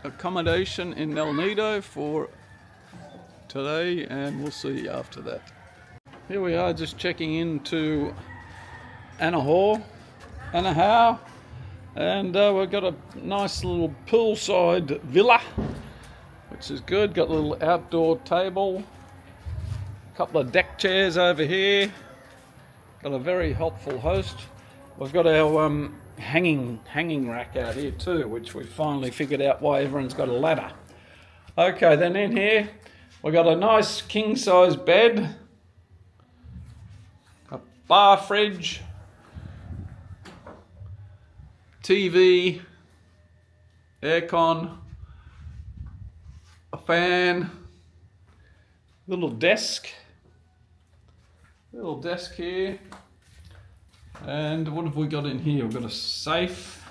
accommodation in El Nido for today, and we'll see after that. Here we are, just checking into Anahaw, and we've got a nice little poolside villa, which is good. Got a little outdoor table, a couple of deck chairs over here. Got a very helpful host. We've got our hanging rack out here too, which we finally figured out why everyone's got a ladder. Okay, then in here we've got a nice king size bed, a bar fridge, TV, aircon, a fan, little desk here. And what have we got in here? We've got a safe.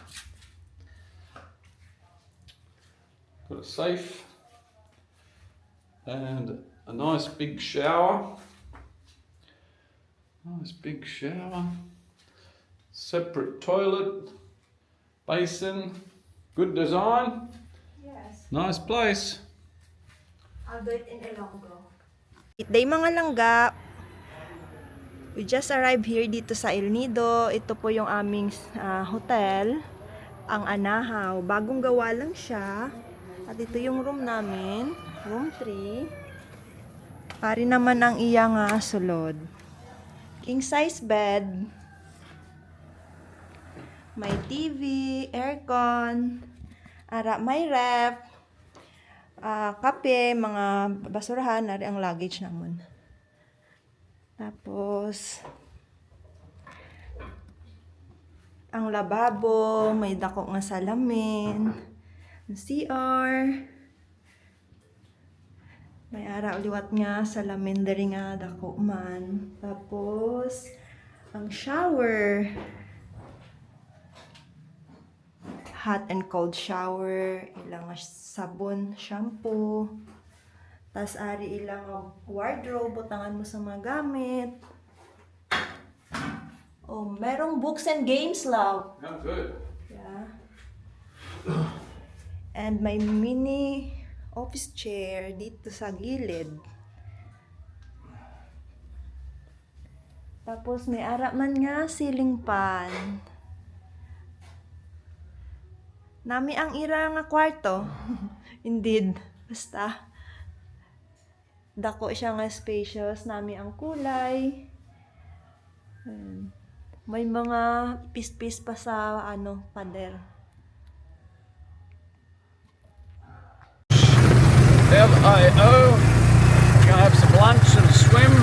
And a nice big shower. Separate toilet, basin. Good design. Yes. Nice place. I'll do it in Ilonggo. Day mga langga. We just arrived here dito sa El Nido. Ito po yung aming hotel, ang Anahaw. Bagong gawa lang siya. At ito yung room namin, room 3. Pari naman ang iyang sulod. King size bed. May TV, aircon, may ref, kape, mga basurahan, nari ang luggage naman. Tapos, ang lababo, may dako nga salamin, CR, may ara uliwat nga salamin dari nga dako man. Tapos, ang shower, hot and cold shower, ilang sabon, shampoo. Tas ari ilang wardrobe, butangan mo sa mga gamit. Oh, merong books and games, love. Oh, good. Yeah. And may mini office chair dito sa gilid. Tapos may ara man nga ceiling fan. Nami ang ira nga kwarto. Indeed. Basta dako siya nga spacious, nami ang kulay. May mga pis-pis pa sa pader. LIO. We're gonna have some lunch and swim.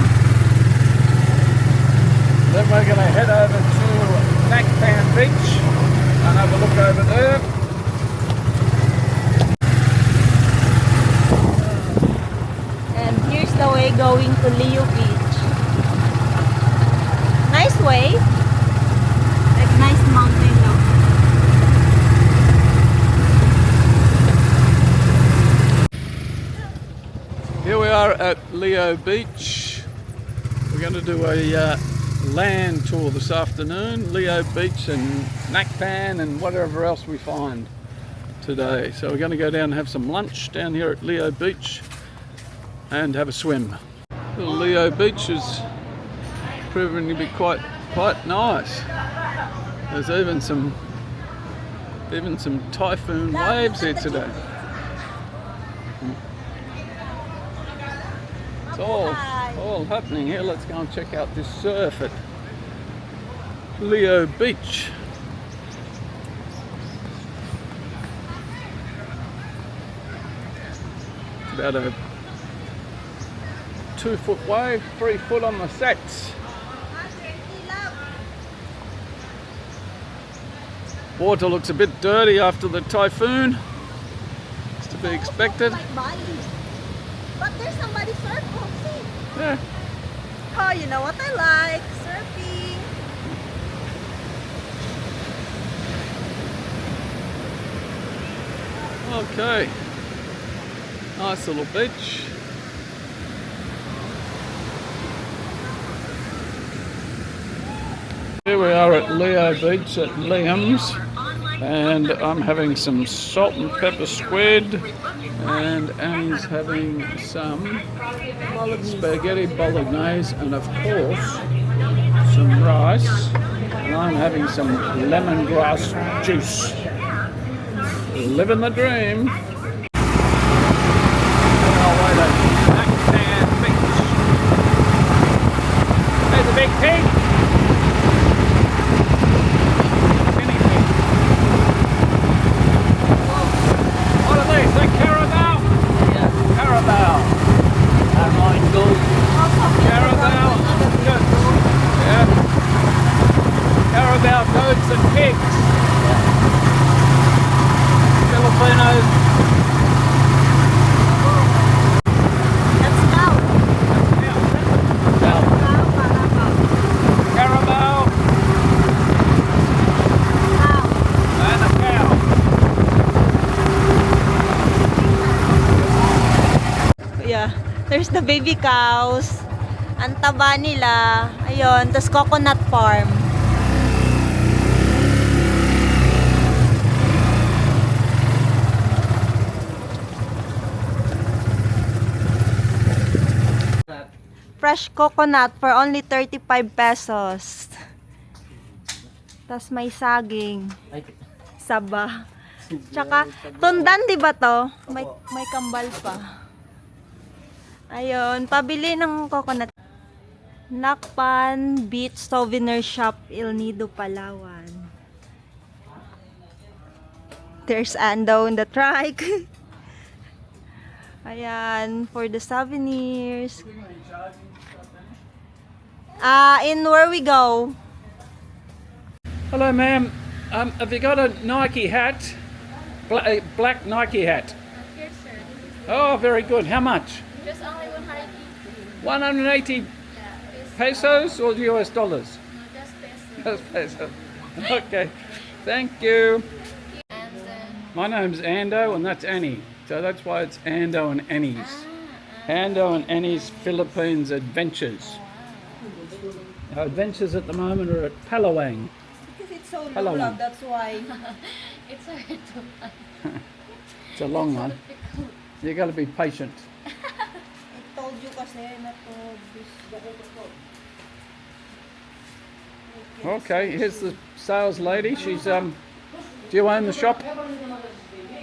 Then we're gonna head over to Nacpan Beach and have a look over there. Here's the way going to Lio Beach. Nice way. Like nice mountain, no? Here we are at Lio Beach. We're going to do a land tour this afternoon. Lio Beach and Nacpan and whatever else we find today. So we're going to go down and have some lunch down here at Lio Beach and have a swim. Lio Beach is proving to be quite nice. There's even some typhoon waves here today. It's all happening here. Let's go and check out this surf at Lio Beach. It's about a 2-foot wave, 3 foot on the sets. Water looks a bit dirty after the typhoon. It's to be expected. Like Bali. But there's somebody surfing. See? Yeah. Oh, you know what I like? Surfing. Okay. Nice little beach. Here we are at Lio Beach at Liam's. And I'm having some salt and pepper squid, and Annie's having some spaghetti bolognese, and of course some rice. And I'm having some lemongrass juice. Living the dream. Oh, wait a Nacpan Beach. There's a big pig. Guinea pig. What are these? They're carabao? Yeah. Carabao. And mine goes. Carabao goats. Yeah. Carabao goats and pigs. Filipinos. That's cow. Cow. Cow, carabao. Carabao Cow. and a cow. Yeah, there's the baby cows. Ang taba nila. Ayun, tas coconut farm. Fresh coconut for only 35 pesos. Tas may saging. Saba. Tsaka, tundan, di ba to? May kambal pa. Ayun, pabili ng coconut. Nacpan Beach Souvenir Shop, Nido, Palawan. There's Ando in the trike. Ayan, for the souvenirs. In where we go? Hello, ma'am. Have you got a Nike hat? Black Nike hat. Here, sir. Oh, very good. How much? Just only 180. 180 pesos or US dollars? No, just peso. Just pesos. Okay. Thank you. And My name's Ando, and that's Annie. So that's why it's Ando&Annie's. Ando&Annie's Philippines Adventures. Our adventures at the moment are at Palawan. Because it's so long, Palawan. love, that's why. it's hard to find. It's a long one. You got to be patient. I told you kasi na to. Okay, here's the sales lady. She's do you own the shop?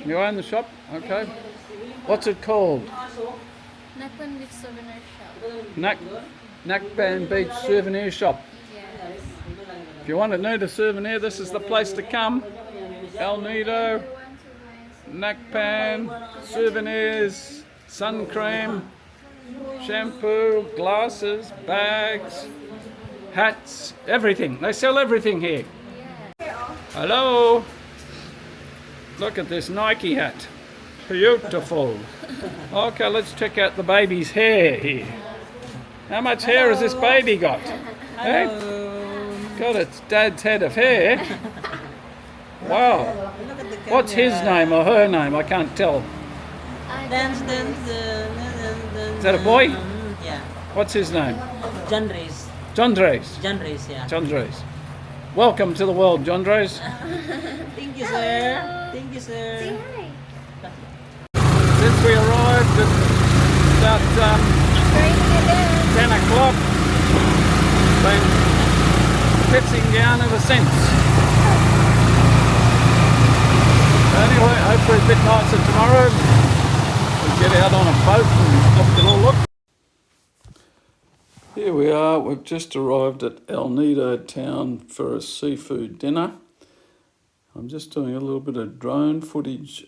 You own the shop? Okay. What's it called? Nacpan Beach Souvenir Shop. Nacpan Beach Souvenir Shop. Yes. If you want to know the souvenir, this is the place to come. El Nido, Nacpan, souvenirs, sun cream, shampoo, glasses, bags, hats, everything. They sell everything here. Hello. Look at this Nike hat. Beautiful. Okay, let's check out the baby's hair here. How much hair has this baby got? Hey? God, it's Dad's head of hair. Wow. What's his name or her name? I can't tell. Dance. Is that a boy? Yeah. What's his name? John Race. Jondres. Yeah. Jondres. Welcome to the world, Jondres. Thank you, sir. Thank you, sir. Say hi. Since we arrived at about 10 o'clock, been pissing down ever since. Anyway, hopefully it's a bit nicer tomorrow. We'll get out on a boat and have a little look. Here we are, we've just arrived at El Nido town for a seafood dinner. I'm just doing a little bit of drone footage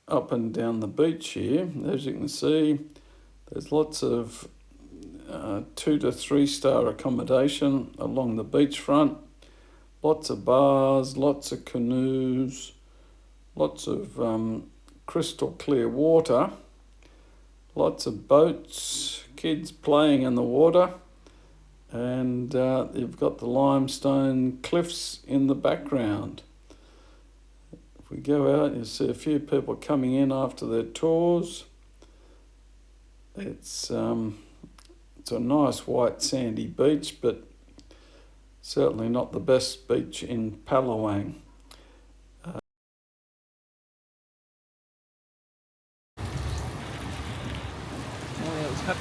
up and down the beach here. As you can see, there's lots of 2 to 3 star accommodation along the beachfront. Lots of bars, lots of canoes, lots of crystal clear water, lots of boats, kids playing in the water, and you've got the limestone cliffs in the background. If we go out, you'll see a few people coming in after their tours. It's a nice white sandy beach, but certainly not the best beach in Palawan.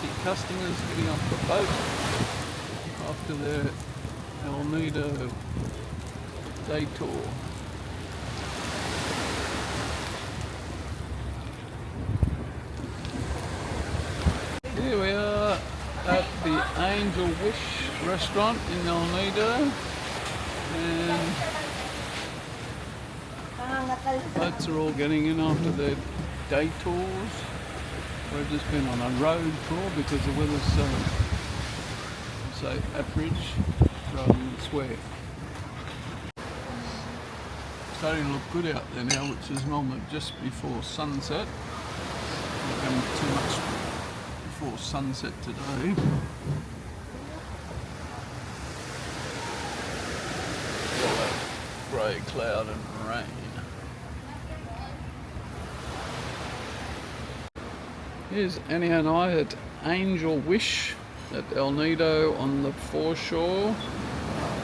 see customers getting off the boat after their El Nido day tour. Here we are at the Angel Wish restaurant in El Nido, and boats are all getting in after their day tours. We've just been on a road tour because the weather's so average rather than swear. Starting to look good out there now, which is normally just before sunset. Not having too much before sunset today. Grey cloud and rain. Here's Annie and I at Angel Wish at El Nido on the foreshore.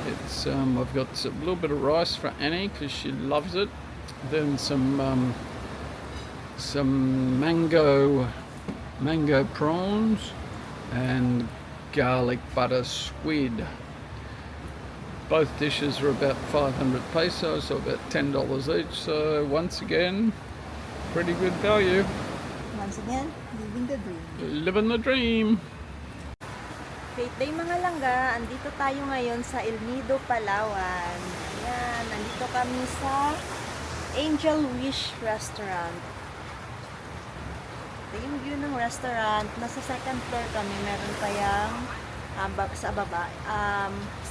It's I've got a little bit of rice for Annie because she loves it. Then some mango prawns and garlic butter squid. Both dishes are about 500 pesos, so about $10 each. So once again, pretty good value. Once again, living the dream. Living the dream. Great day mga langga, andito tayo ngayon sa El Nido, Palawan. Ayan, nandito kami sa Angel Wish Restaurant. Ito yung view ng restaurant. Nasa second floor kami, meron pa yung sa baba,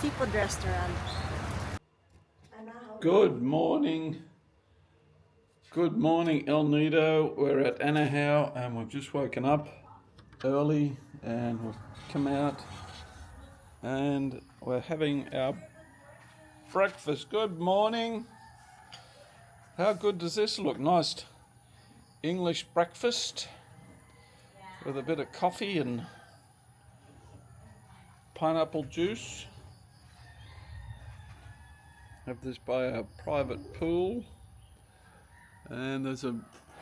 seafood restaurant. Good morning. Good morning, El Nido. We're at Anahaw and we've just woken up early and we've come out and we're having our breakfast. Good morning. How good does this look? Nice English breakfast with a bit of coffee and pineapple juice. Have this by our private pool. And there's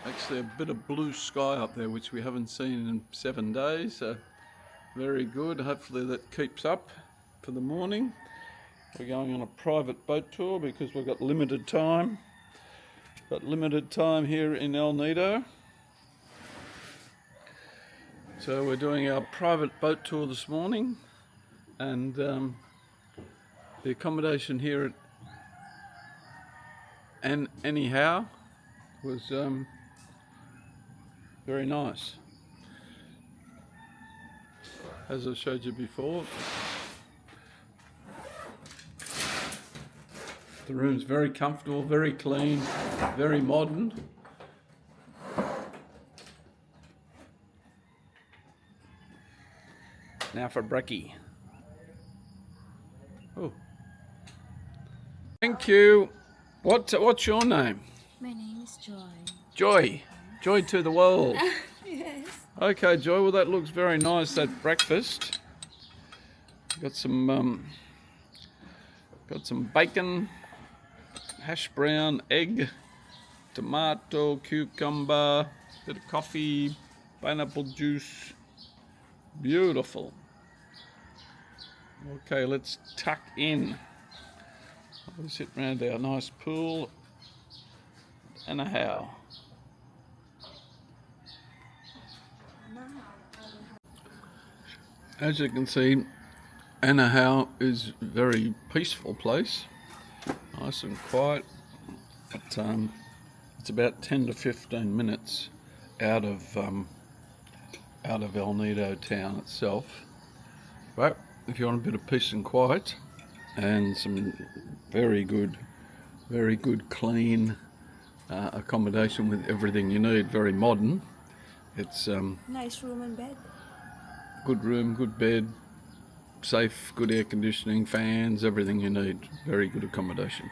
actually a bit of blue sky up there which we haven't seen in 7 days, so very good. Hopefully that keeps up for the morning. We're going on a private boat tour because we've got limited time. Got limited time here in El Nido. So we're doing our private boat tour this morning, and the accommodation here at Anahaw was very nice. As I showed you before, the room's very comfortable, very clean, very modern. Now for brekkie. Oh, thank you. What's your name? My name is Joy. Joy. Joy to the world. Yes. Okay, Joy. Well, that looks very nice. That breakfast. Got some bacon, hash brown, egg, tomato, cucumber, bit of coffee, pineapple juice. Beautiful. Okay, let's tuck in. We'll sit around our nice pool. Anahaw. As you can see, Anahaw is a very peaceful place, nice and quiet. But it's about 10 to 15 minutes out of El Nido town itself. But if you want a bit of peace and quiet and some very good clean accommodation with everything you need, very modern. It's Nice room and bed. good room, good bed, safe, good air conditioning, fans, everything you need. Very good accommodation.